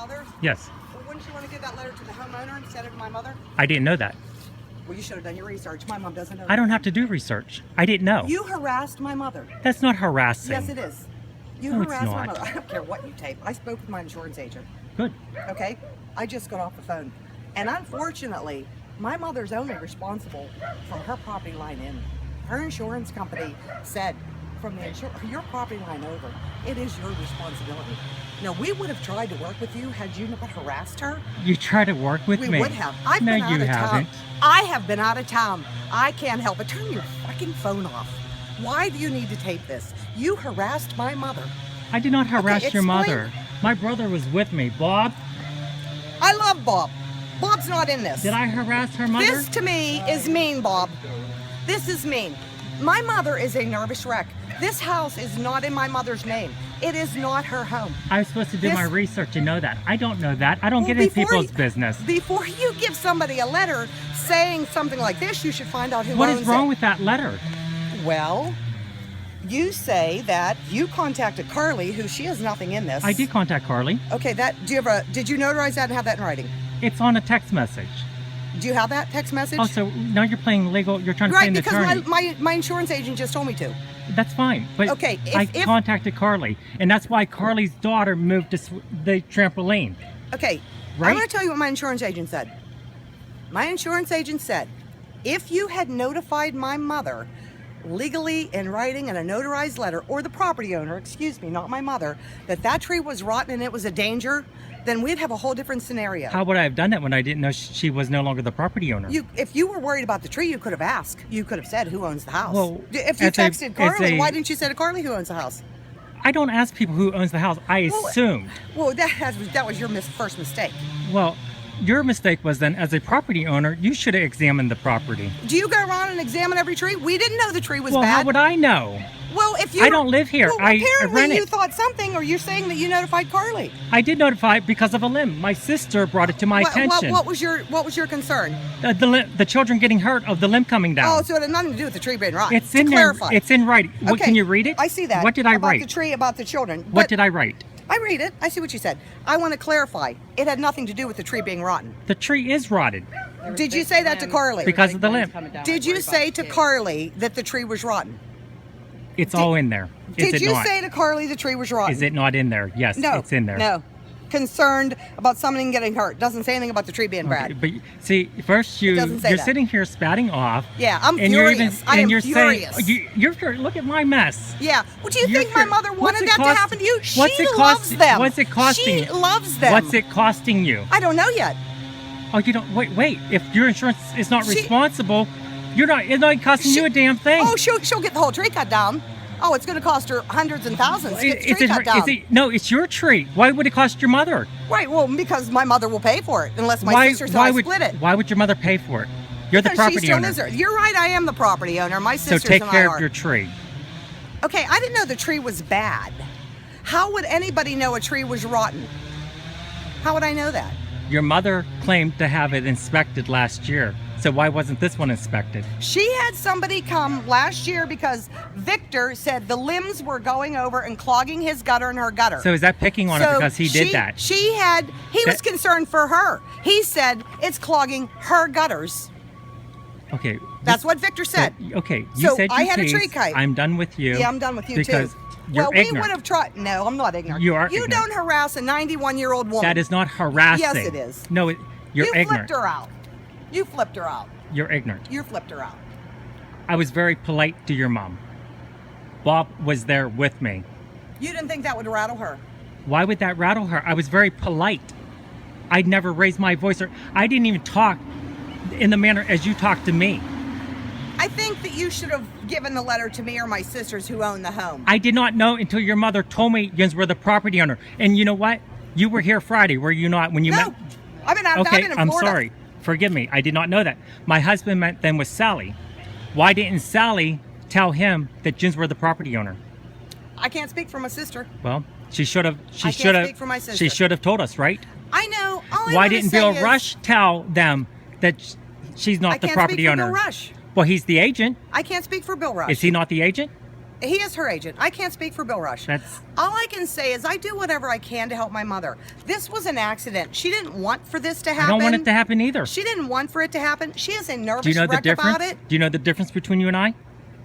mother? Yes. Well, wouldn't you want to give that letter to the homeowner instead of my mother? I didn't know that. Well, you should have done your research. My mom doesn't know. I don't have to do research. I didn't know. You harassed my mother. That's not harassing. Yes, it is. You No, it's harassed my not. mother. I don't care what you tape. I spoke with my insurance agent. Good. Okay? I just got off the phone. And unfortunately, my mother's only responsible from her property line in. Her insurance company said from the your property line over, it is your responsibility. Now, we would have tried to work with you had you not harassed her. You try to work with We me. would have. I've no, been out you of haven't. town. I have been out of town. I can't help it. Turn your fucking phone off. Why do you need to tape this? You harassed my mother. I did not harass your explain. mother. My brother was with me. Bob, I love Bob. Bob's not in this. did I harass her mother? This to me is mean, Bob. This is mean. My mother is a nervous wreck. This house is not in my mother's name. It is not her home. I was supposed to do This- my research and know that. I don't know that. I don't Well, get in before people's you- business. Before you give somebody a letter saying something like this, you should find out who What owns is wrong it. with that letter? Well, you say that you contacted Carly, who she has nothing in this. I did contact Carly. Okay, did you notarize that and have that in writing? It's on a text message. Do you have that text message? Oh, so now you're playing legal. You're trying to play Right, an because attorney. my insurance agent just told me to. That's fine. But Okay, I if- contacted Carly, and that's why Carly's daughter moved to the trampoline. Okay, Right? I'm going to tell you what my insurance agent said. My insurance agent said, if you had notified my mother legally in writing and a notarized letter, or the property owner, excuse me, not my mother, that tree was rotten and it was a danger, then we'd have a whole different scenario. How would I have done that when I didn't know she was no longer the property owner? If you were worried about the tree, you could have asked. You could have said who owns the house. Well, if you as a- texted Carly, as a- why didn't you say to Carly who owns the house? I don't ask people who owns the house. I Well, assumed. Well, that was your first mistake. Well, your mistake was then, as a property owner, you should have examined the property. Do you go around and examine every tree? We didn't know the tree was Well, bad. how would I know? Well, if you I don't live here. Well, I apparently rent you it. thought something, or you're saying that you notified Carly. I did notify because of a limb. My sister brought it to my attention. What was your concern? The children getting hurt of the limb coming down. Oh, so it had nothing to do with the tree being rotten. It's to in clarify. there. It's in writing. What, Okay, can you read it? I see that. What did I about write? the tree, about the children. What But did I write? I read it. I see what you said. I want to clarify. It had nothing to do with the tree being rotten. The tree is rotted Did you say that to Carly? because of the limb. Did you say to Carly that the tree was rotten? It's all in there. Is Did it you not? say to Carly the tree was rotten? Is it not in there? Yes, No. it's in there. No. Concerned about something getting hurt. Doesn't say anything about the tree being Okay, bad. but see, first doesn't say you're that. sitting here spatting off. Yeah, I'm and you're furious. even I and am you're furious. saying you're look at my mess. Yeah. Well, do you You're think my fur- mother what's wanted it that to cost- happen to you? what's She it loves cost- them. what's it costing She you? loves them. What's it costing you? I don't know yet. Oh, you don't wait. If your insurance is not She- responsible, it's not costing you a damn thing. Oh, she'll get the whole tree cut down. Oh, it's going to cost her hundreds and thousands to get the tree cut down. No, it's your tree. Why would it cost your mother? Right. Well, because my mother will pay for it unless my sisters and I split it. Why would your mother pay for it? You're the Because she property still owner. lives there. You're right. I am the property owner. My So sisters take and care I of are. your tree. Okay, I didn't know the tree was bad. How would anybody know a tree was rotten? How would I know that? Your mother claimed to have it inspected last year. So why wasn't this one inspected? She had somebody come last year because Victor said the limbs were going over and clogging his gutter and her gutter. So is that picking on it So because he did that? He was concerned for her. He said it's clogging her gutters. Okay. That's what Victor said. Okay. You So said I your had a tree piece. kite. I'm done with you. Yeah, I'm done with you because too. you're Well, we ignorant. would have tried. No, I'm not ignorant. You are You ignorant. don't harass a 91-year-old woman. That is not harassing. Yes, it is. No, you're You ignorant. flipped her out. You flipped her out. You're ignorant. You flipped her out. I was very polite to your mom. Bob was there with me. You didn't think that would rattle her. Why would that rattle her? I was very polite. I'd never raised my voice, or I didn't even talk in the manner as you talked to me. I think that you should have given the letter to me or my sisters who own the home. I did not know until your mother told me you were the property owner. And you know what? You were here Friday, were you not? When you No, met? I've been out. Okay, I've been in I'm Florida. sorry. Forgive me. I did not know that. My husband met then with Sally. Why didn't Sally tell him that Jins were the property owner? I can't speak for my sister. Well, she should have. I can't speak for my sister. She should have told us, right? I know. All I Why wanna didn't say Bill is, Rush tell them that she's I not the can't property speak for owner? Bill Rush. Well, he's the agent. I can't speak for Bill Rush. Is he not the agent? He is her agent. I can't speak for Bill Rush. That's All I can say is I do whatever I can to help my mother. This was an accident. She didn't want for this to happen. I don't want it to happen either. She didn't want for it to happen. She is a nervous Do you know the wreck difference? about it. Do you know the difference between you and I?